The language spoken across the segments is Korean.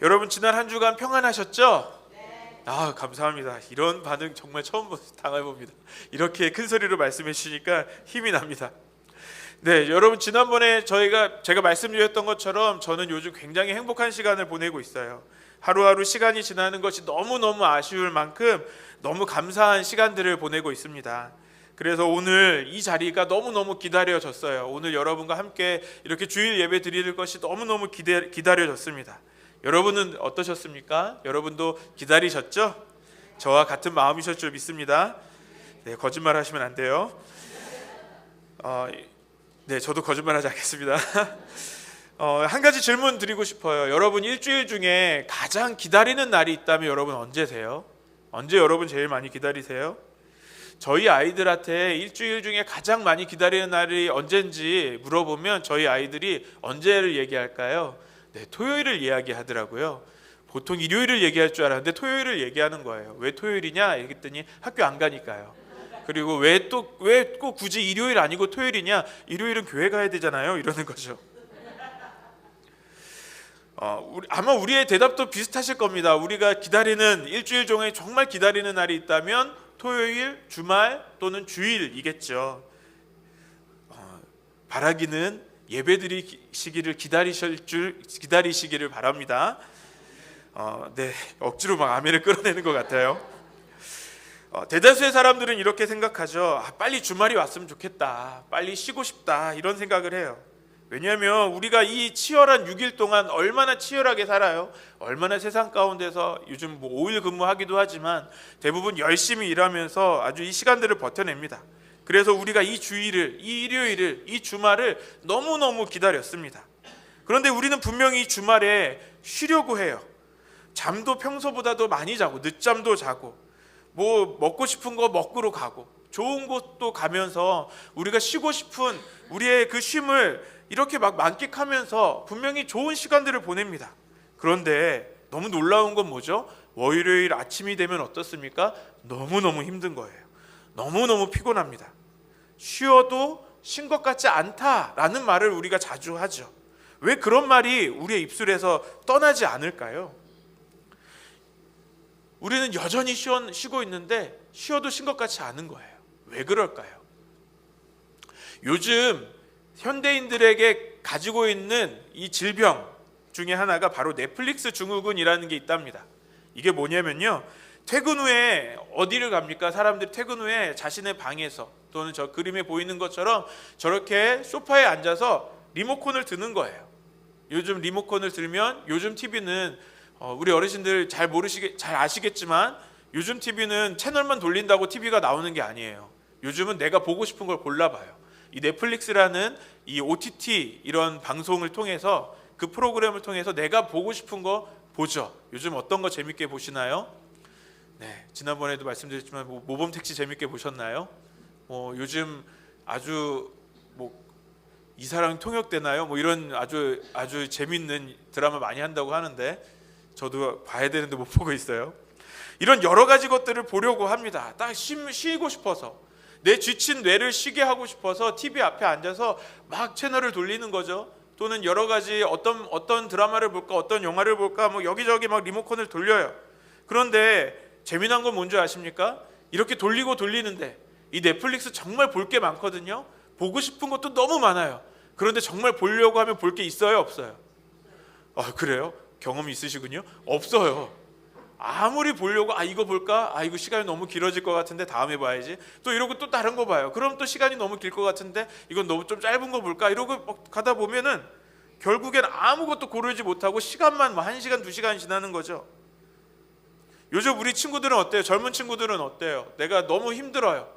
여러분 지난 한 주간 평안하셨죠? 아, 감사합니다. 이런 반응 정말 처음 당해봅니다. 이렇게 큰 소리로 말씀해 주시니까 힘이 납니다. 네, 여러분 지난번에 제가 말씀드렸던 것처럼 저는 요즘 굉장히 행복한 시간을 보내고 있어요. 하루하루 시간이 지나는 것이 너무너무 아쉬울 만큼 너무 감사한 시간들을 보내고 있습니다. 그래서 오늘 이 자리가 너무너무 기다려졌어요. 오늘 여러분과 함께 이렇게 주일 예배 드리는 것이 너무너무 기다려졌습니다. 여러분은 어떠셨습니까? 여러분도 기다리셨죠? 저와 같은 마음이실 줄 믿습니다. 네, 거짓말 하시면 안 돼요. 네, 저도 거짓말하지 않겠습니다. 한 가지 질문 드리고 싶어요. 여러분 일주일 중에 가장 기다리는 날이 있다면 여러분 언제세요? 언제 여러분 제일 많이 기다리세요? 저희 아이들한테 일주일 중에 가장 많이 기다리는 날이 언젠지 물어보면 저희 아이들이 언제를 얘기할까요? 네, 토요일을 이야기하더라고요. 보통 일요일을 얘기할 줄 알았는데 토요일을 얘기하는 거예요. 왜 토요일이냐? 얘기했더니 학교 안 가니까요. 그리고 왜 꼭 굳이 일요일 아니고 토요일이냐? 일요일은 교회 가야 되잖아요. 이러는 거죠. 아마 우리의 대답도 비슷하실 겁니다. 우리가 기다리는 일주일 중에 정말 기다리는 날이 있다면 토요일, 주말 또는 주일이겠죠. 바라기는 예배드리시기를 기다리시기를 바랍니다. 네, 억지로 막 아멘을 끌어내는 것 같아요. 대다수의 사람들은 이렇게 생각하죠. 빨리 주말이 왔으면 좋겠다. 빨리 쉬고 싶다. 이런 생각을 해요. 왜냐하면 우리가 이 치열한 6일 동안 얼마나 치열하게 살아요. 얼마나 세상 가운데서 요즘 5일 근무하기도 하지만 대부분 열심히 일하면서 아주 이 시간들을 버텨냅니다. 그래서 우리가 이 주일을, 이 일요일을, 이 주말을 너무너무 기다렸습니다. 그런데 우리는 분명히 이 주말에 쉬려고 해요. 잠도 평소보다도 많이 자고 늦잠도 자고 뭐 먹고 싶은 거 먹으러 가고 좋은 곳도 가면서 우리가 쉬고 싶은 우리의 그 쉼을 이렇게 막 만끽하면서 분명히 좋은 시간들을 보냅니다. 그런데 너무 놀라운 건 뭐죠? 월요일 아침이 되면 어떻습니까? 너무너무 힘든 거예요. 너무너무 피곤합니다. 쉬어도 쉰 것 같지 않다라는 말을 우리가 자주 하죠. 왜 그런 말이 우리의 입술에서 떠나지 않을까요? 우리는 여전히 쉬고 있는데 쉬어도 쉰 것 같지 않은 거예요. 왜 그럴까요? 요즘 현대인들에게 가지고 있는 이 질병 중에 하나가 바로 넷플릭스 증후군이라는 게 있답니다. 이게 뭐냐면요, 퇴근 후에 어디를 갑니까? 사람들이 퇴근 후에 자신의 방에서 또는 저 그림에 보이는 것처럼 저렇게 소파에 앉아서 리모컨을 드는 거예요. 요즘 리모컨을 들면 요즘 TV는 우리 어르신들 잘 아시겠지만 요즘 TV는 채널만 돌린다고 TV가 나오는 게 아니에요. 요즘은 내가 보고 싶은 걸 골라봐요. 이 넷플릭스라는 이 OTT 이런 방송을 통해서 그 프로그램을 통해서 내가 보고 싶은 거 보죠. 요즘 어떤 거 재밌게 보시나요? 네, 지난번에도 말씀드렸지만 모범택시 재밌게 보셨나요? 요즘 아주 이사랑 통역되나요? 이런 아주 재밌는 드라마 많이 한다고 하는데 저도 봐야 되는데 못 보고 있어요. 이런 여러 가지 것들을 보려고 합니다. 딱 쉬고 싶어서 내 지친 뇌를 쉬게 하고 싶어서 TV 앞에 앉아서 막 채널을 돌리는 거죠. 또는 여러 가지 어떤 드라마를 볼까, 어떤 영화를 볼까, 여기저기 막 리모컨을 돌려요. 그런데 재미난 건 뭔지 아십니까? 이렇게 돌리는데 이 넷플릭스 정말 볼 게 많거든요. 보고 싶은 것도 너무 많아요. 그런데 정말 보려고 하면 볼 게 있어요, 없어요? 그래요? 경험이 있으시군요. 없어요. 아무리 보려고 이거 볼까? 이거 시간이 너무 길어질 것 같은데 다음에 봐야지. 또 이러고 또 다른 거 봐요. 그럼 또 시간이 너무 길 것 같은데 이건 너무 좀 짧은 거 볼까? 이러고 가다 보면은 결국엔 아무것도 고르지 못하고 시간만 1시간, 2시간 지나는 거죠. 요즘 우리 친구들은 어때요? 젊은 친구들은 어때요? 내가 너무 힘들어요.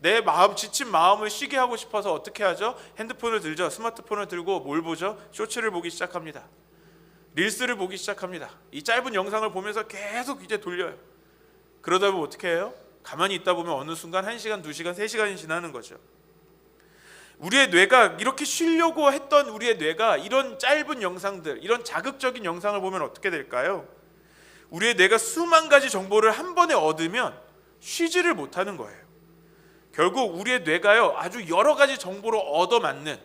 내 지친 마음을 쉬게 하고 싶어서 어떻게 하죠? 핸드폰을 들죠. 스마트폰을 들고 뭘 보죠? 쇼츠를 보기 시작합니다. 릴스를 보기 시작합니다. 이 짧은 영상을 보면서 계속 이제 돌려요. 그러다 보면 어떻게 해요? 가만히 있다 보면 어느 순간 1시간, 2시간, 3시간이 지나는 거죠. 우리의 뇌가 이렇게 쉬려고 했던 우리의 뇌가 이런 짧은 영상들, 이런 자극적인 영상을 보면 어떻게 될까요? 우리의 뇌가 수만 가지 정보를 한 번에 얻으면 쉬지를 못하는 거예요. 결국 우리의 뇌가요, 아주 여러 가지 정보를 얻어맞는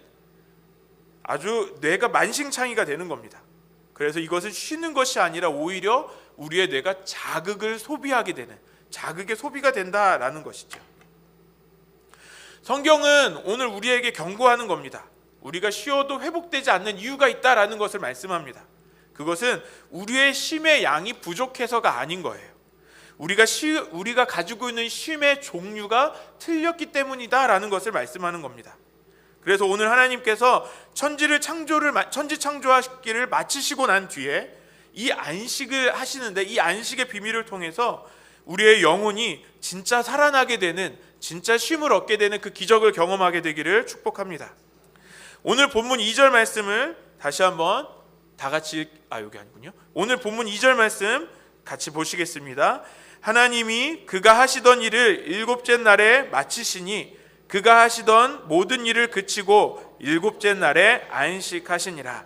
아주 뇌가 만신창이가 되는 겁니다. 그래서 이것은 쉬는 것이 아니라 오히려 우리의 뇌가 자극을 소비하게 되는, 자극의 소비가 된다라는 것이죠. 성경은 오늘 우리에게 경고하는 겁니다. 우리가 쉬어도 회복되지 않는 이유가 있다라는 것을 말씀합니다. 그것은 우리의 쉼의 양이 부족해서가 아닌 거예요. 우리가 가지고 있는 쉼의 종류가 틀렸기 때문이다라는 것을 말씀하는 겁니다. 그래서 오늘 하나님께서 천지 창조하기를 마치시고 난 뒤에 이 안식을 하시는데, 이 안식의 비밀을 통해서 우리의 영혼이 진짜 살아나게 되는, 진짜 쉼을 얻게 되는 그 기적을 경험하게 되기를 축복합니다. 오늘 본문 2절 말씀을 다시 한번 다 같이 여기 아니군요. 오늘 본문 2절 말씀 같이 보시겠습니다. 하나님이 그가 하시던 일을 일곱째 날에 마치시니 그가 하시던 모든 일을 그치고 일곱째 날에 안식하시니라.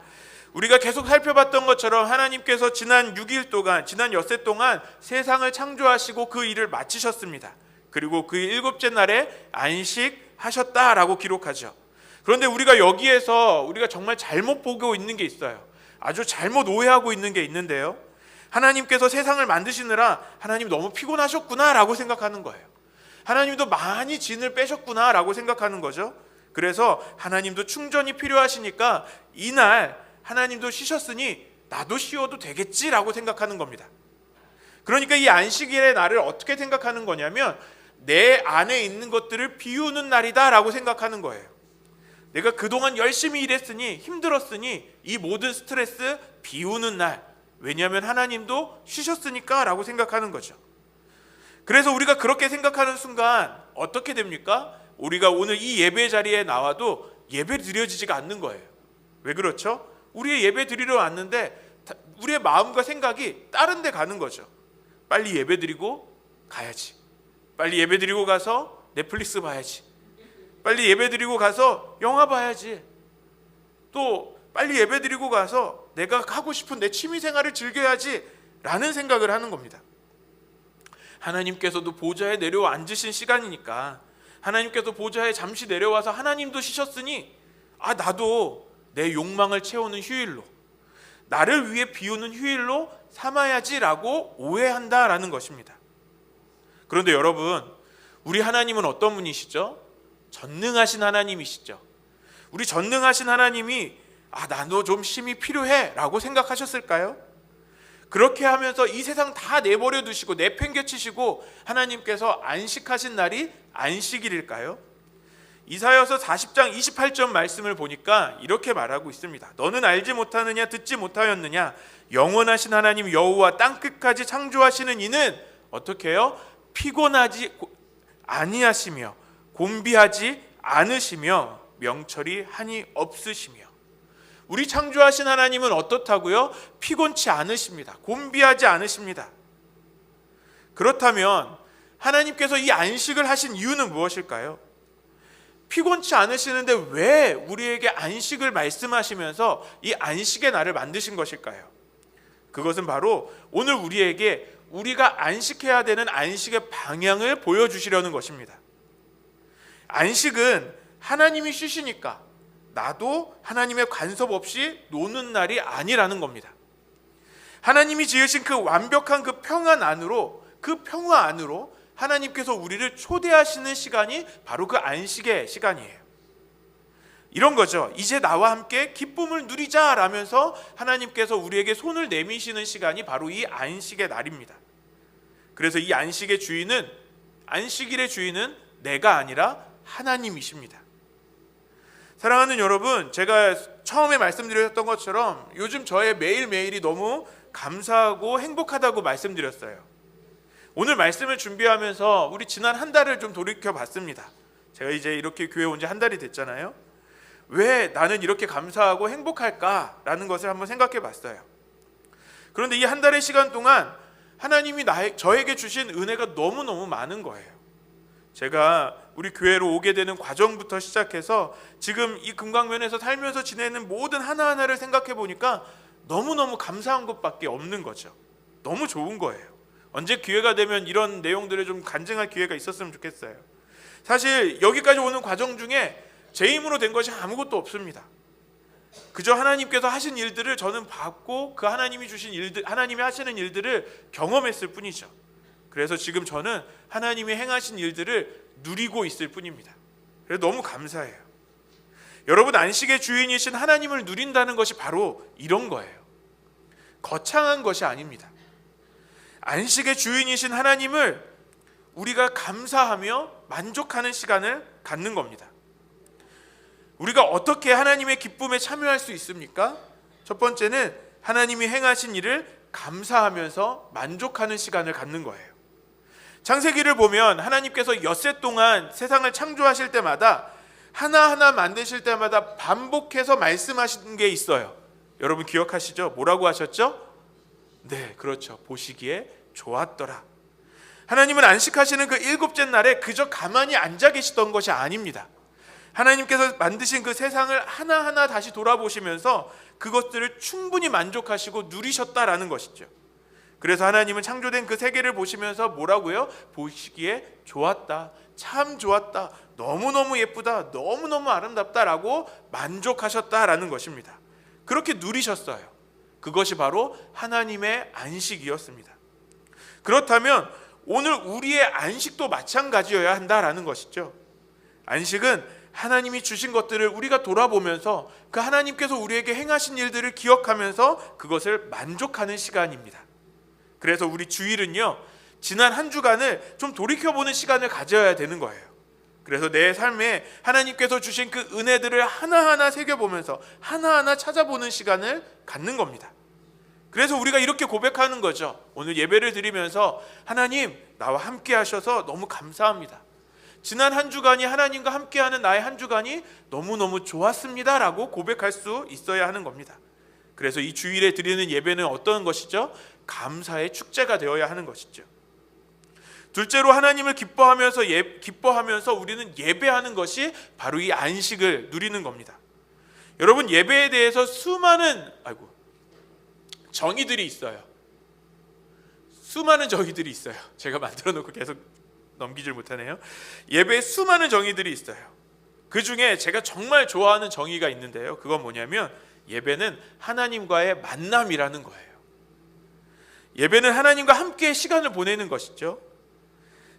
우리가 계속 살펴봤던 것처럼 하나님께서 지난 6일 동안, 지난 엿새 동안 세상을 창조하시고 그 일을 마치셨습니다. 그리고 그 일곱째 날에 안식하셨다라고 기록하죠. 그런데 우리가 여기에서 우리가 정말 잘못 보고 있는 게 있어요. 아주 잘못 오해하고 있는 게 있는데요. 하나님께서 세상을 만드시느라 하나님 너무 피곤하셨구나 라고 생각하는 거예요. 하나님도 많이 진을 빼셨구나 라고 생각하는 거죠. 그래서 하나님도 충전이 필요하시니까 이날 하나님도 쉬셨으니 나도 쉬어도 되겠지라고 생각하는 겁니다. 그러니까 이 안식일의 날을 어떻게 생각하는 거냐면 내 안에 있는 것들을 비우는 날이다 라고 생각하는 거예요. 내가 그동안 열심히 일했으니, 힘들었으니 이 모든 스트레스 비우는 날, 왜냐하면 하나님도 쉬셨으니까 라고 생각하는 거죠. 그래서 우리가 그렇게 생각하는 순간 어떻게 됩니까? 우리가 오늘 이 예배 자리에 나와도 예배 드려지지가 않는 거예요. 왜 그렇죠? 우리의 예배 드리러 왔는데 우리의 마음과 생각이 다른 데 가는 거죠. 빨리 예배 드리고 가야지, 빨리 예배 드리고 가서 넷플릭스 봐야지, 빨리 예배 드리고 가서 영화 봐야지, 또 빨리 예배 드리고 가서 내가 하고 싶은 내 취미 생활을 즐겨야지 라는 생각을 하는 겁니다. 하나님께서도 보좌에 내려와 앉으신 시간이니까, 하나님께서 보좌에 잠시 내려와서 하나님도 쉬셨으니 나도 내 욕망을 채우는 휴일로, 나를 위해 비우는 휴일로 삼아야지라고 오해한다라는 것입니다. 그런데 여러분, 우리 하나님은 어떤 분이시죠? 전능하신 하나님이시죠. 우리 전능하신 하나님이 나도 좀 쉼이 필요해 라고 생각하셨을까요? 그렇게 하면서 이 세상 다 내버려 두시고 내팽개치시고 하나님께서 안식하신 날이 안식일일까요? 이사야서 40장 28절 말씀을 보니까 이렇게 말하고 있습니다. 너는 알지 못하느냐, 듣지 못하였느냐? 영원하신 하나님 여호와 땅끝까지 창조하시는 이는 어떻게 해요? 피곤하지 아니하시며 곤비하지 않으시며 명철이 한이 없으시며. 우리 창조하신 하나님은 어떻다고요? 피곤치 않으십니다. 곤비하지 않으십니다. 그렇다면 하나님께서 이 안식을 하신 이유는 무엇일까요? 피곤치 않으시는데 왜 우리에게 안식을 말씀하시면서 이 안식의 날을 만드신 것일까요? 그것은 바로 오늘 우리에게 우리가 안식해야 되는 안식의 방향을 보여주시려는 것입니다. 안식은 하나님이 쉬시니까 나도 하나님의 간섭 없이 노는 날이 아니라는 겁니다. 하나님이 지으신 그 완벽한 그 평안 안으로, 그 평화 안으로 하나님께서 우리를 초대하시는 시간이 바로 그 안식의 시간이에요. 이런 거죠. 이제 나와 함께 기쁨을 누리자라면서 하나님께서 우리에게 손을 내미시는 시간이 바로 이 안식의 날입니다. 그래서 이 안식의 주인은, 안식일의 주인은 내가 아니라 하나님이십니다. 사랑하는 여러분, 제가 처음에 말씀드렸던 것처럼 요즘 저의 매일매일이 너무 감사하고 행복하다고 말씀드렸어요. 오늘 말씀을 준비하면서 우리 지난 한 달을 좀 돌이켜 봤습니다. 제가 이제 이렇게 교회 온 지 한 달이 됐잖아요. 왜 나는 이렇게 감사하고 행복할까라는 것을 한번 생각해 봤어요. 그런데 이 한 달의 시간 동안 하나님이 저에게 주신 은혜가 너무너무 많은 거예요. 제가 우리 교회로 오게 되는 과정부터 시작해서 지금 이 금강면에서 살면서 지내는 모든 하나하나를 생각해 보니까 너무너무 감사한 것밖에 없는 거죠. 너무 좋은 거예요. 언제 기회가 되면 이런 내용들을 좀 간증할 기회가 있었으면 좋겠어요. 사실 여기까지 오는 과정 중에 제 힘으로 된 것이 아무것도 없습니다. 그저 하나님께서 하신 일들을 저는 봤고 그 하나님이 주신 일들, 하나님이 하시는 일들을 경험했을 뿐이죠. 그래서 지금 저는 하나님이 행하신 일들을 누리고 있을 뿐입니다. 그래서 너무 감사해요. 여러분, 안식의 주인이신 하나님을 누린다는 것이 바로 이런 거예요. 거창한 것이 아닙니다. 안식의 주인이신 하나님을 우리가 감사하며 만족하는 시간을 갖는 겁니다. 우리가 어떻게 하나님의 기쁨에 참여할 수 있습니까? 첫 번째는 하나님이 행하신 일을 감사하면서 만족하는 시간을 갖는 거예요. 창세기를 보면 하나님께서 엿새 동안 세상을 창조하실 때마다 하나하나 만드실 때마다 반복해서 말씀하신 게 있어요. 여러분 기억하시죠? 뭐라고 하셨죠? 네, 그렇죠. 보시기에 좋았더라. 하나님은 안식하시는 그 일곱째 날에 그저 가만히 앉아 계시던 것이 아닙니다. 하나님께서 만드신 그 세상을 하나하나 다시 돌아보시면서 그것들을 충분히 만족하시고 누리셨다라는 것이죠. 그래서 하나님은 창조된 그 세계를 보시면서 뭐라고요? 보시기에 좋았다, 참 좋았다, 너무너무 예쁘다, 너무너무 아름답다라고 만족하셨다라는 것입니다. 그렇게 누리셨어요. 그것이 바로 하나님의 안식이었습니다. 그렇다면 오늘 우리의 안식도 마찬가지여야 한다라는 것이죠. 안식은 하나님이 주신 것들을 우리가 돌아보면서 그 하나님께서 우리에게 행하신 일들을 기억하면서 그것을 만족하는 시간입니다. 그래서 우리 주일은요, 지난 한 주간을 좀 돌이켜보는 시간을 가져야 되는 거예요. 그래서 내 삶에 하나님께서 주신 그 은혜들을 하나하나 새겨보면서 하나하나 찾아보는 시간을 갖는 겁니다. 그래서 우리가 이렇게 고백하는 거죠. 오늘 예배를 드리면서 하나님, 나와 함께 하셔서 너무 감사합니다. 지난 한 주간이 하나님과 함께하는 나의 한 주간이 너무너무 좋았습니다 라고 고백할 수 있어야 하는 겁니다. 그래서 이 주일에 드리는 예배는 어떤 것이죠? 감사의 축제가 되어야 하는 것이죠. 둘째로 하나님을 기뻐하면서 우리는 예배하는 것이 바로 이 안식을 누리는 겁니다. 여러분, 예배에 대해서 수많은 정의들이 있어요. 수많은 정의들이 있어요. 제가 만들어 놓고 계속 넘기질 못하네요. 예배에 수많은 정의들이 있어요. 그 중에 제가 정말 좋아하는 정의가 있는데요. 그건 뭐냐면 예배는 하나님과의 만남이라는 거예요. 예배는 하나님과 함께 시간을 보내는 것이죠.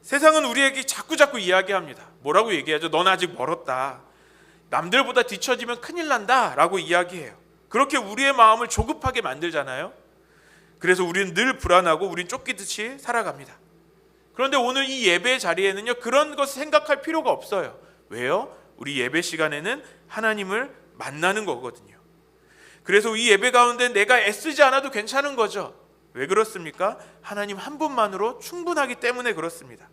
세상은 우리에게 자꾸 이야기합니다. 뭐라고 얘기하죠? 넌 아직 멀었다. 남들보다 뒤처지면 큰일 난다 라고 이야기해요. 그렇게 우리의 마음을 조급하게 만들잖아요. 그래서 우리는 늘 불안하고 우리는 쫓기듯이 살아갑니다. 그런데 오늘 이 예배 자리에는요, 그런 것을 생각할 필요가 없어요. 왜요? 우리 예배 시간에는 하나님을 만나는 거거든요. 그래서 이 예배 가운데 내가 애쓰지 않아도 괜찮은 거죠. 왜 그렇습니까? 하나님 한 분만으로 충분하기 때문에 그렇습니다.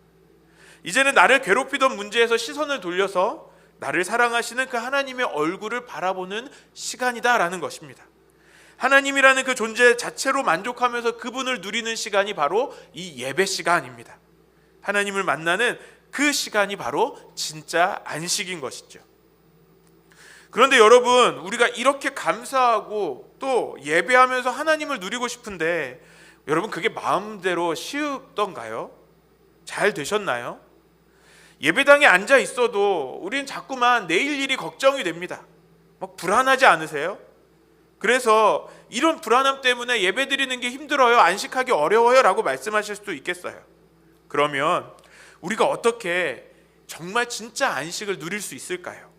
이제는 나를 괴롭히던 문제에서 시선을 돌려서 나를 사랑하시는 그 하나님의 얼굴을 바라보는 시간이다라는 것입니다. 하나님이라는 그 존재 자체로 만족하면서 그분을 누리는 시간이 바로 이 예배 시간입니다. 하나님을 만나는 그 시간이 바로 진짜 안식인 것이죠. 그런데 여러분, 우리가 이렇게 감사하고 또 예배하면서 하나님을 누리고 싶은데 여러분, 그게 마음대로 쉬우던가요? 잘 되셨나요? 예배당에 앉아 있어도 우리는 자꾸만 내일 일이 걱정이 됩니다. 막 불안하지 않으세요? 그래서 이런 불안함 때문에 예배 드리는 게 힘들어요, 안식하기 어려워요 라고 말씀하실 수도 있겠어요. 그러면 우리가 어떻게 정말 진짜 안식을 누릴 수 있을까요?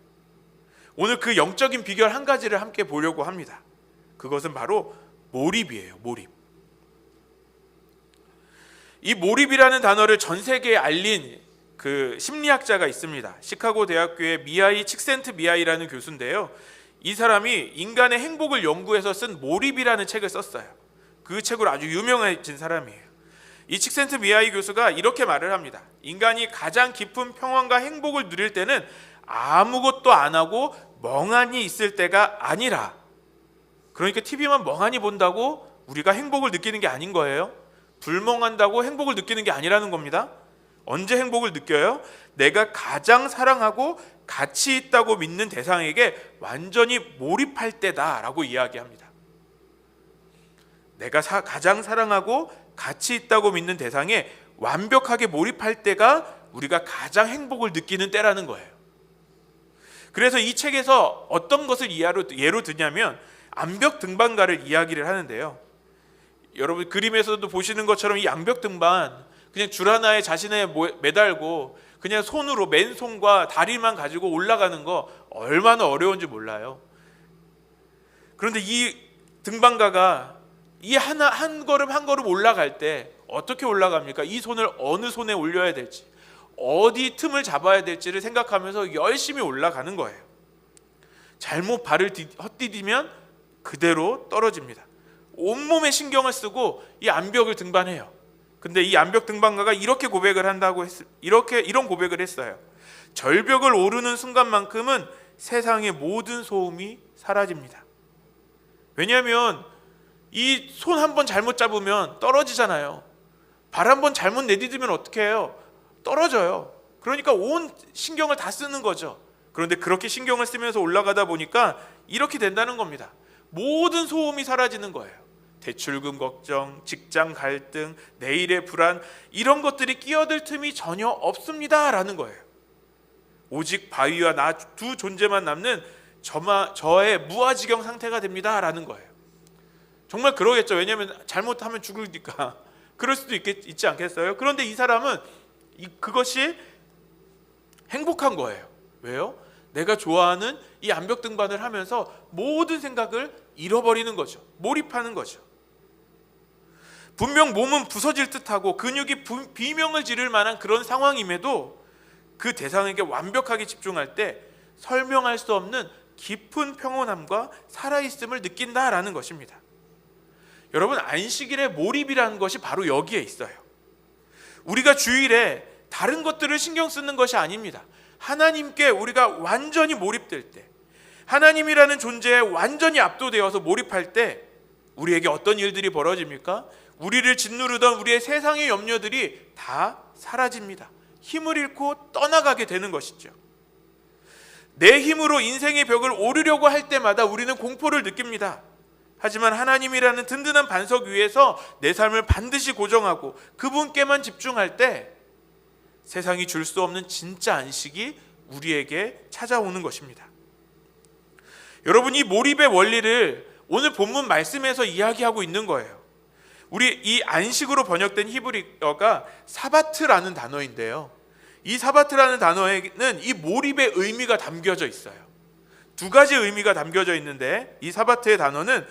오늘 그 영적인 비결 한 가지를 함께 보려고 합니다. 그것은 바로 몰입이에요. 몰입. 이 몰입이라는 단어를 전 세계에 알린 그 심리학자가 있습니다. 시카고 대학교의 칙센트 미아이라는 교수인데요. 이 사람이 인간의 행복을 연구해서 쓴 몰입이라는 책을 썼어요. 그 책으로 아주 유명해진 사람이에요. 이 칙센트 미아이 교수가 이렇게 말을 합니다. 인간이 가장 깊은 평안과 행복을 누릴 때는 아무것도 안 하고 멍하니 있을 때가 아니라, 그러니까 TV만 멍하니 본다고 우리가 행복을 느끼는 게 아닌 거예요. 불멍한다고 행복을 느끼는 게 아니라는 겁니다. 언제 행복을 느껴요? 내가 가장 사랑하고 가치 있다고 믿는 대상에게 완전히 몰입할 때다라고 이야기합니다. 내가 가장 사랑하고 가치 있다고 믿는 대상에 완벽하게 몰입할 때가 우리가 가장 행복을 느끼는 때라는 거예요. 그래서 이 책에서 어떤 것을 예로 드냐면 암벽 등반가를 이야기를 하는데요. 여러분 그림에서도 보시는 것처럼 이 암벽 등반 그냥 줄 하나에 자신에 매달고 그냥 손으로 맨손과 다리만 가지고 올라가는 거 얼마나 어려운지 몰라요. 그런데 이 등반가가 이 한 걸음 한 걸음 올라갈 때 어떻게 올라갑니까? 이 손을 어느 손에 올려야 될지, 어디 틈을 잡아야 될지를 생각하면서 열심히 올라가는 거예요. 잘못 발을 헛디디면 그대로 떨어집니다. 온몸에 신경을 쓰고 이 암벽을 등반해요. 근데 이 암벽 등반가가 이렇게 고백을 한다고 이런 고백을 했어요. 절벽을 오르는 순간만큼은 세상의 모든 소음이 사라집니다. 왜냐하면 이 손 한 번 잘못 잡으면 떨어지잖아요. 발 한 번 잘못 내디디면 어떻게 해요? 떨어져요. 그러니까 온 신경을 다 쓰는 거죠. 그런데 그렇게 신경을 쓰면서 올라가다 보니까 이렇게 된다는 겁니다. 모든 소음이 사라지는 거예요. 대출금 걱정, 직장 갈등, 내일의 불안, 이런 것들이 끼어들 틈이 전혀 없습니다 라는 거예요. 오직 바위와 나 두 존재만 남는 저의 무아지경 상태가 됩니다 라는 거예요. 정말 그러겠죠. 왜냐하면 잘못하면 죽으니까. 그럴 수도 있지 않겠어요? 그런데 이 사람은 그것이 행복한 거예요. 왜요? 내가 좋아하는 이 암벽 등반을 하면서 모든 생각을 잃어버리는 거죠. 몰입하는 거죠. 분명 몸은 부서질 듯하고 근육이 비명을 지를 만한 그런 상황임에도 그 대상에게 완벽하게 집중할 때 설명할 수 없는 깊은 평온함과 살아있음을 느낀다라는 것입니다. 여러분, 안식일의 몰입이라는 것이 바로 여기에 있어요. 우리가 주일에 다른 것들을 신경 쓰는 것이 아닙니다. 하나님께 우리가 완전히 몰입될 때, 하나님이라는 존재에 완전히 압도되어서 몰입할 때 우리에게 어떤 일들이 벌어집니까? 우리를 짓누르던 우리의 세상의 염려들이 다 사라집니다. 힘을 잃고 떠나가게 되는 것이죠. 내 힘으로 인생의 벽을 오르려고 할 때마다 우리는 공포를 느낍니다. 하지만 하나님이라는 든든한 반석 위에서 내 삶을 반드시 고정하고 그분께만 집중할 때 세상이 줄 수 없는 진짜 안식이 우리에게 찾아오는 것입니다. 여러분, 이 몰입의 원리를 오늘 본문 말씀에서 이야기하고 있는 거예요. 우리 이 안식으로 번역된 히브리어가 사바트라는 단어인데요. 이 사바트라는 단어에는 이 몰입의 의미가 담겨져 있어요. 두 가지 의미가 담겨져 있는데 이 사바트의 단어는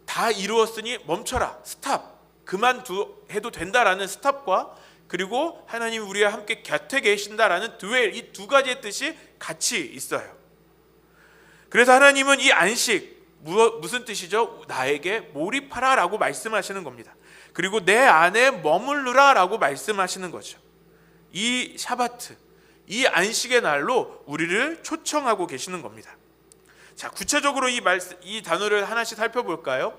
다 이루었으니 멈춰라, 스탑, 그만해도 된다라는 스탑과 그리고 하나님 우리와 함께 곁에 계신다라는 드웰, 이 두 가지의 뜻이 같이 있어요. 그래서 하나님은 이 안식, 무슨 뜻이죠? 나에게 몰입하라 라고 말씀하시는 겁니다. 그리고 내 안에 머물르라 라고 말씀하시는 거죠. 이 샤바트, 이 안식의 날로 우리를 초청하고 계시는 겁니다. 자, 구체적으로 이 단어를 하나씩 살펴볼까요?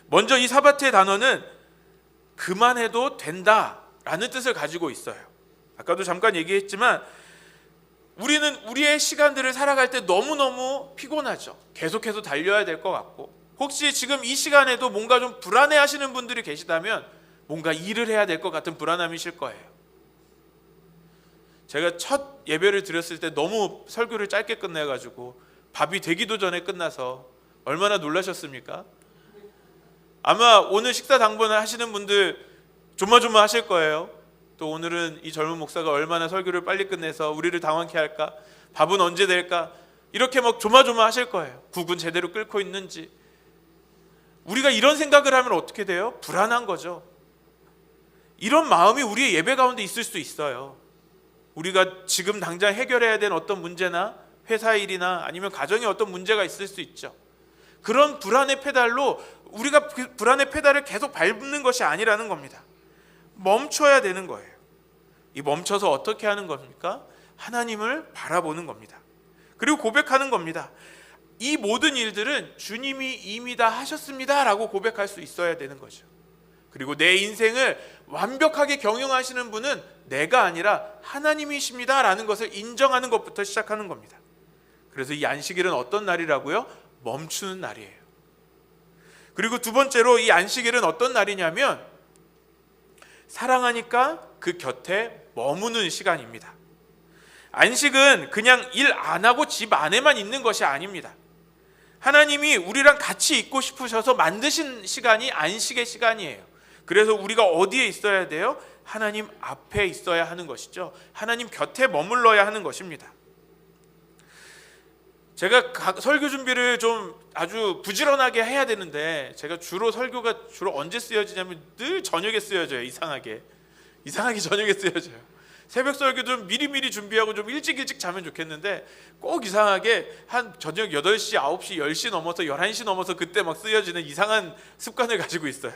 먼저 이 사바트의 단어는 그만해도 된다라는 뜻을 가지고 있어요. 아까도 잠깐 얘기했지만 우리는 우리의 시간들을 살아갈 때 너무너무 피곤하죠. 계속해서 달려야 될 것 같고, 혹시 지금 이 시간에도 뭔가 좀 불안해 하시는 분들이 계시다면 뭔가 일을 해야 될 것 같은 불안함이실 거예요. 제가 첫 예배를 드렸을 때 너무 설교를 짧게 끝내가지고 밥이 되기도 전에 끝나서 얼마나 놀라셨습니까? 아마 오늘 식사 당번을 하시는 분들 조마조마 하실 거예요. 또 오늘은 이 젊은 목사가 얼마나 설교를 빨리 끝내서 우리를 당황케 할까? 밥은 언제 될까? 이렇게 막 조마조마 하실 거예요. 국은 제대로 끓고 있는지. 우리가 이런 생각을 하면 어떻게 돼요? 불안한 거죠. 이런 마음이 우리의 예배 가운데 있을 수 있어요. 우리가 지금 당장 해결해야 되는 어떤 문제나 회사 일이나 아니면 가정에 어떤 문제가 있을 수 있죠. 그런 불안의 페달로 우리가 그 불안의 페달을 계속 밟는 것이 아니라는 겁니다. 멈춰야 되는 거예요. 이 멈춰서 어떻게 하는 겁니까? 하나님을 바라보는 겁니다. 그리고 고백하는 겁니다. 이 모든 일들은 주님이 이미 다 하셨습니다 라고 고백할 수 있어야 되는 거죠. 그리고 내 인생을 완벽하게 경영하시는 분은 내가 아니라 하나님이십니다 라는 것을 인정하는 것부터 시작하는 겁니다. 그래서 이 안식일은 어떤 날이라고요? 멈추는 날이에요. 그리고 두 번째로 이 안식일은 어떤 날이냐면 사랑하니까 그 곁에 머무는 시간입니다. 안식은 그냥 일 안 하고 집 안에만 있는 것이 아닙니다. 하나님이 우리랑 같이 있고 싶으셔서 만드신 시간이 안식의 시간이에요. 그래서 우리가 어디에 있어야 돼요? 하나님 앞에 있어야 하는 것이죠. 하나님 곁에 머물러야 하는 것입니다. 제가 설교 준비를 좀 아주 부지런하게 해야 되는데, 제가 설교가 언제 쓰여지냐면 늘 저녁에 쓰여져요. 이상하게 저녁에 쓰여져요. 새벽 설교 좀 미리미리 준비하고 좀 일찍 자면 좋겠는데 꼭 이상하게 한 저녁 8시, 9시, 10시 넘어서 11시 넘어서 그때 막 쓰여지는 이상한 습관을 가지고 있어요.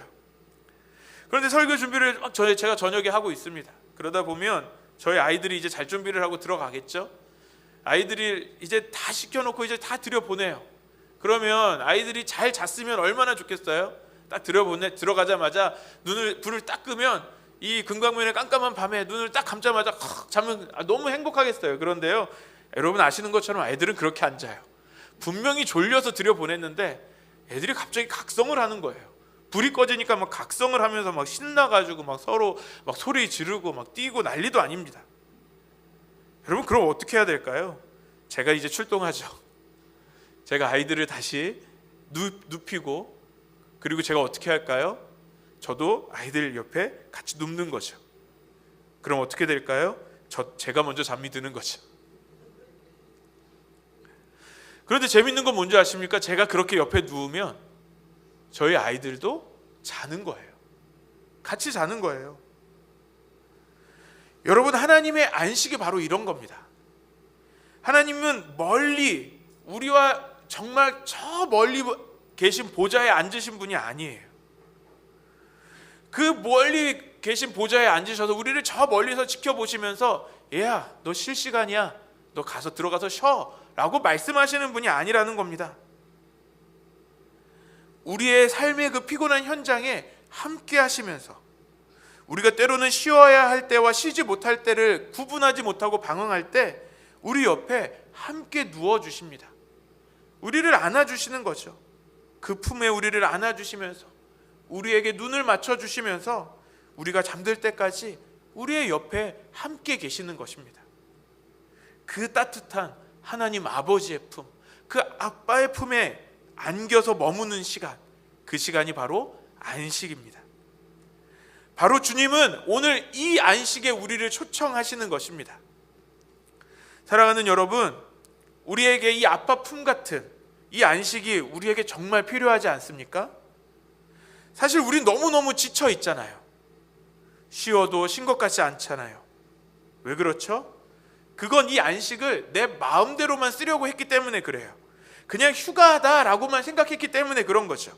그런데 설교 준비를 막 제가 저녁에 하고 있습니다. 그러다 보면 저희 아이들이 이제 잘 준비를 하고 들어가겠죠. 아이들이 이제 다 시켜놓고 이제 다 들여보내요. 그러면 아이들이 잘 잤으면 얼마나 좋겠어요. 딱 들어가자마자 불을 딱 끄면 이 금강면의 깜깜한 밤에 눈을 딱 감자마자 자면 너무 행복하겠어요. 그런데요, 여러분 아시는 것처럼 아이들은 그렇게 안 자요. 분명히 졸려서 들여보냈는데 애들이 갑자기 각성을 하는 거예요. 불이 꺼지니까 막 각성을 하면서 막 신나가지고 막 서로 막 소리 지르고 막 뛰고 난리도 아닙니다. 여러분, 그럼 어떻게 해야 될까요? 제가 이제 출동하죠. 제가 아이들을 다시 눕히고, 그리고 제가 어떻게 할까요? 저도 아이들 옆에 같이 눕는 거죠. 그럼 어떻게 될까요? 제가 먼저 잠이 드는 거죠. 그런데 재밌는 건 뭔지 아십니까? 제가 그렇게 옆에 누우면 저희 아이들도 자는 거예요. 같이 자는 거예요. 여러분, 하나님의 안식이 바로 이런 겁니다. 하나님은 멀리, 우리와 정말 저 멀리 계신 보좌에 앉으신 분이 아니에요. 그 멀리 계신 보좌에 앉으셔서 우리를 저 멀리서 지켜보시면서 얘야, 너 쉴 시간이야, 너 들어가서 쉬어 라고 말씀하시는 분이 아니라는 겁니다. 우리의 삶의 그 피곤한 현장에 함께 하시면서 우리가 때로는 쉬어야 할 때와 쉬지 못할 때를 구분하지 못하고 방황할 때 우리 옆에 함께 누워주십니다. 우리를 안아주시는 거죠. 그 품에 우리를 안아주시면서 우리에게 눈을 맞춰주시면서 우리가 잠들 때까지 우리의 옆에 함께 계시는 것입니다. 그 따뜻한 하나님 아버지의 품, 그 아빠의 품에 안겨서 머무는 시간, 그 시간이 바로 안식입니다. 바로 주님은 오늘 이 안식에 우리를 초청하시는 것입니다. 사랑하는 여러분, 우리에게 이 아빠 품 같은 이 안식이 우리에게 정말 필요하지 않습니까? 사실 우린 너무너무 지쳐 있잖아요. 쉬어도 쉰 것 같지 않잖아요. 왜 그렇죠? 그건 이 안식을 내 마음대로만 쓰려고 했기 때문에 그래요. 그냥 휴가다라고만 생각했기 때문에 그런 거죠.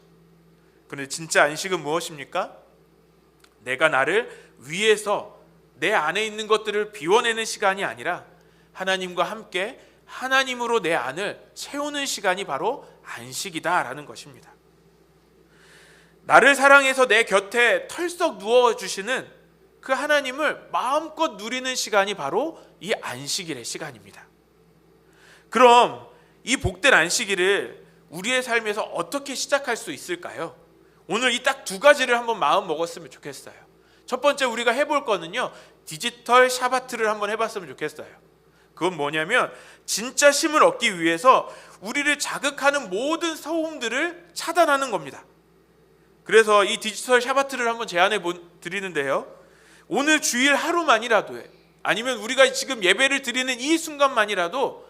그런데 진짜 안식은 무엇입니까? 내가 나를 위해서 내 안에 있는 것들을 비워내는 시간이 아니라 하나님과 함께 하나님으로 내 안을 채우는 시간이 바로 안식이다라는 것입니다. 나를 사랑해서 내 곁에 털썩 누워주시는 그 하나님을 마음껏 누리는 시간이 바로 이 안식일의 시간입니다. 그럼 이 복된 안식일을 우리의 삶에서 어떻게 시작할 수 있을까요? 오늘 이 딱 2가지를 한번 마음 먹었으면 좋겠어요. 첫 번째 우리가 해볼 거는요, 디지털 샤바트를 한번 해봤으면 좋겠어요. 그건 뭐냐면 진짜 쉼을 얻기 위해서 우리를 자극하는 모든 소음들을 차단하는 겁니다. 그래서 이 디지털 샤바트를 한번 제안해 드리는데요, 오늘 주일 하루만이라도, 아니면 우리가 지금 예배를 드리는 이 순간만이라도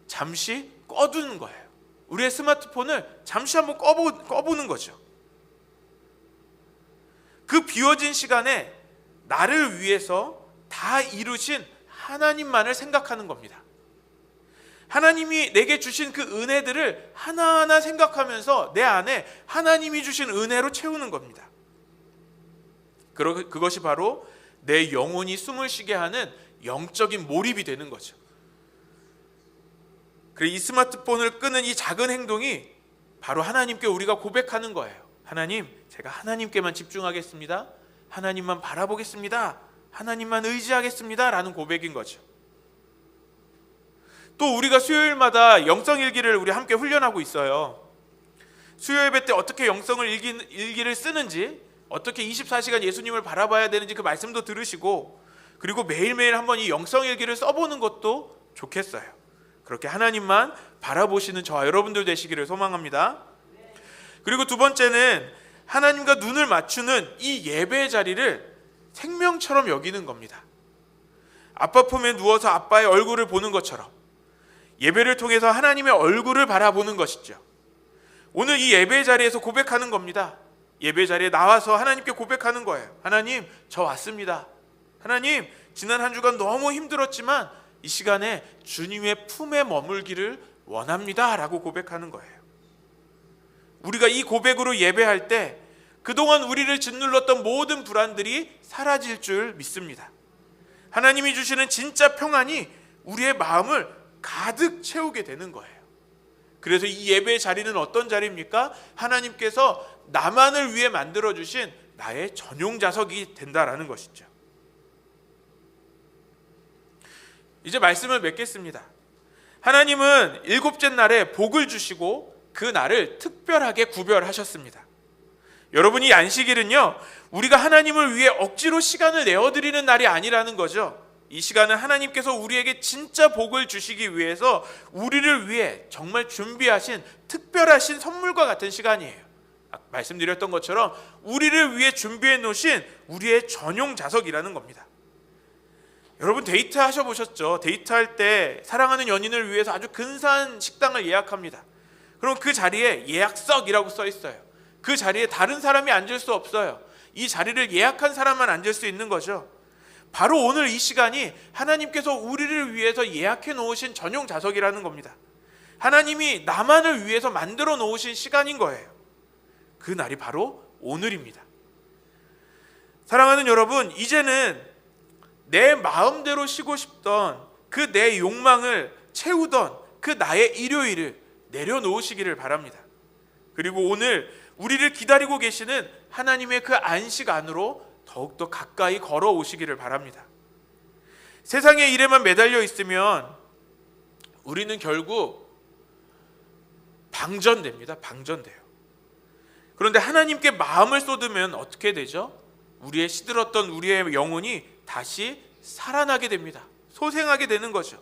잠시 꺼두는 거예요. 우리의 스마트폰을 잠시 한번 꺼보는 거죠. 그 비워진 시간에 나를 위해서 다 이루신 하나님만을 생각하는 겁니다. 하나님이 내게 주신 그 은혜들을 하나하나 생각하면서 내 안에 하나님이 주신 은혜로 채우는 겁니다. 그것이 바로 내 영혼이 숨을 쉬게 하는 영적인 몰입이 되는 거죠. 이 스마트폰을 끄는 이 작은 행동이 바로 하나님께 우리가 고백하는 거예요. 하나님, 제가 하나님께만 집중하겠습니다. 하나님만 바라보겠습니다. 하나님만 의지하겠습니다. 라는 고백인 거죠. 또 우리가 수요일마다 영성일기를 우리 함께 훈련하고 있어요. 수요 예배 때 어떻게 영성을 일기를 쓰는지, 어떻게 24시간 예수님을 바라봐야 되는지 그 말씀도 들으시고, 그리고 매일매일 한번 이 영성일기를 써보는 것도 좋겠어요. 그렇게 하나님만 바라보시는 저와 여러분들 되시기를 소망합니다. 그리고 두 번째는 하나님과 눈을 맞추는 이 예배의 자리를 생명처럼 여기는 겁니다. 아빠 품에 누워서 아빠의 얼굴을 보는 것처럼 예배를 통해서 하나님의 얼굴을 바라보는 것이죠. 오늘 이 예배의 자리에서 고백하는 겁니다. 예배 자리에 나와서 하나님께 고백하는 거예요. 하나님, 저 왔습니다. 하나님, 지난 한 주간 너무 힘들었지만 이 시간에 주님의 품에 머물기를 원합니다 라고 고백하는 거예요. 우리가 이 고백으로 예배할 때 그동안 우리를 짓눌렀던 모든 불안들이 사라질 줄 믿습니다. 하나님이 주시는 진짜 평안이 우리의 마음을 가득 채우게 되는 거예요. 그래서 이 예배의 자리는 어떤 자리입니까? 하나님께서 나만을 위해 만들어주신 나의 전용 좌석이 된다라는 것이죠. 이제 말씀을 맺겠습니다. 하나님은 일곱째 날에 복을 주시고 그 날을 특별하게 구별하셨습니다. 여러분, 이 안식일은요, 우리가 하나님을 위해 억지로 시간을 내어드리는 날이 아니라는 거죠. 이 시간은 하나님께서 우리에게 진짜 복을 주시기 위해서 우리를 위해 정말 준비하신 특별하신 선물과 같은 시간이에요. 말씀드렸던 것처럼 우리를 위해 준비해 놓으신 우리의 전용 좌석이라는 겁니다. 여러분, 데이트 하셔보셨죠? 데이트할 때 사랑하는 연인을 위해서 아주 근사한 식당을 예약합니다. 그럼 그 자리에 예약석이라고 써 있어요. 그 자리에 다른 사람이 앉을 수 없어요. 이 자리를 예약한 사람만 앉을 수 있는 거죠. 바로 오늘 이 시간이 하나님께서 우리를 위해서 예약해 놓으신 전용 좌석이라는 겁니다. 하나님이 나만을 위해서 만들어 놓으신 시간인 거예요. 그 날이 바로 오늘입니다. 사랑하는 여러분, 이제는 내 마음대로 쉬고 싶던 그 내 욕망을 채우던 그 나의 일요일을 내려놓으시기를 바랍니다. 그리고 오늘 우리를 기다리고 계시는 하나님의 그 안식 안으로 더욱더 가까이 걸어오시기를 바랍니다. 세상의 일에만 매달려 있으면 우리는 결국 방전됩니다. 방전돼요. 그런데 하나님께 마음을 쏟으면 어떻게 되죠? 우리의 시들었던 우리의 영혼이 다시 살아나게 됩니다. 소생하게 되는 거죠.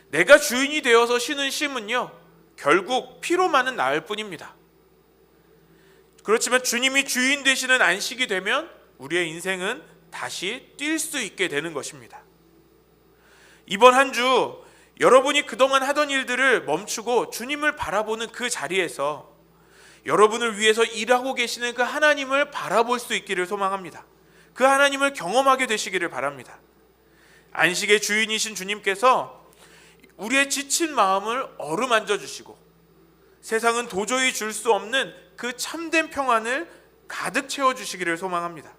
내가 주인이 되어서 쉬는 쉼은요, 결국 피로만은 나을 뿐입니다. 그렇지만 주님이 주인 되시는 안식이 되면 우리의 인생은 다시 뛸 수 있게 되는 것입니다. 이번 한 주 여러분이 그동안 하던 일들을 멈추고 주님을 바라보는 그 자리에서 여러분을 위해서 일하고 계시는 그 하나님을 바라볼 수 있기를 소망합니다. 그 하나님을 경험하게 되시기를 바랍니다. 안식의 주인이신 주님께서 우리의 지친 마음을 어루만져 주시고 세상은 도저히 줄 수 없는 그 참된 평안을 가득 채워주시기를 소망합니다.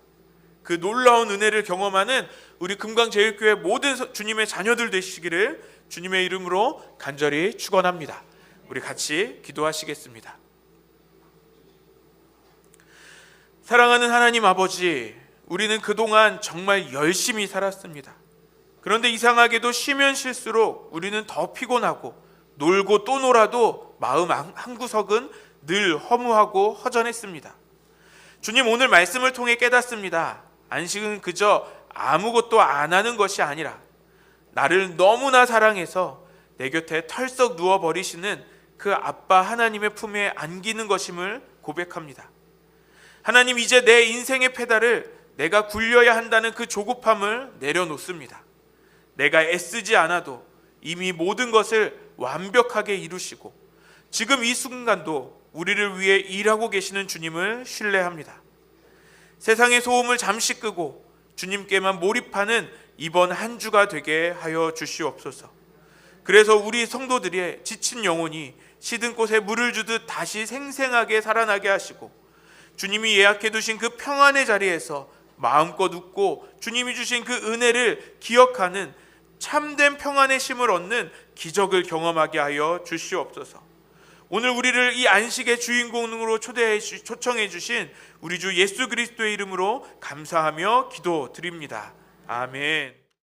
그 놀라운 은혜를 경험하는 우리 금강제일교회 모든 주님의 자녀들 되시기를 주님의 이름으로 간절히 축원합니다. 우리 같이 기도하시겠습니다. 사랑하는 하나님 아버지, 우리는 그동안 정말 열심히 살았습니다. 그런데 이상하게도 쉬면 쉴수록 우리는 더 피곤하고 놀고 또 놀아도 마음 한구석은 늘 허무하고 허전했습니다. 주님, 오늘 말씀을 통해 깨닫습니다. 안식은 그저 아무것도 안 하는 것이 아니라 나를 너무나 사랑해서 내 곁에 털썩 누워버리시는 그 아빠 하나님의 품에 안기는 것임을 고백합니다. 하나님, 이제 내 인생의 페달을 내가 굴려야 한다는 그 조급함을 내려놓습니다. 내가 애쓰지 않아도 이미 모든 것을 완벽하게 이루시고 지금 이 순간도 우리를 위해 일하고 계시는 주님을 신뢰합니다. 세상의 소음을 잠시 끄고 주님께만 몰입하는 이번 한 주가 되게 하여 주시옵소서. 그래서 우리 성도들의 지친 영혼이 시든 꽃에 물을 주듯 다시 생생하게 살아나게 하시고 주님이 예약해 두신 그 평안의 자리에서 마음껏 웃고 주님이 주신 그 은혜를 기억하는 참된 평안의 쉼을 얻는 기적을 경험하게 하여 주시옵소서. 오늘 우리를 이 안식의 주인공으로 초청해 주신 우리 주 예수 그리스도의 이름으로 감사하며 기도드립니다. 아멘.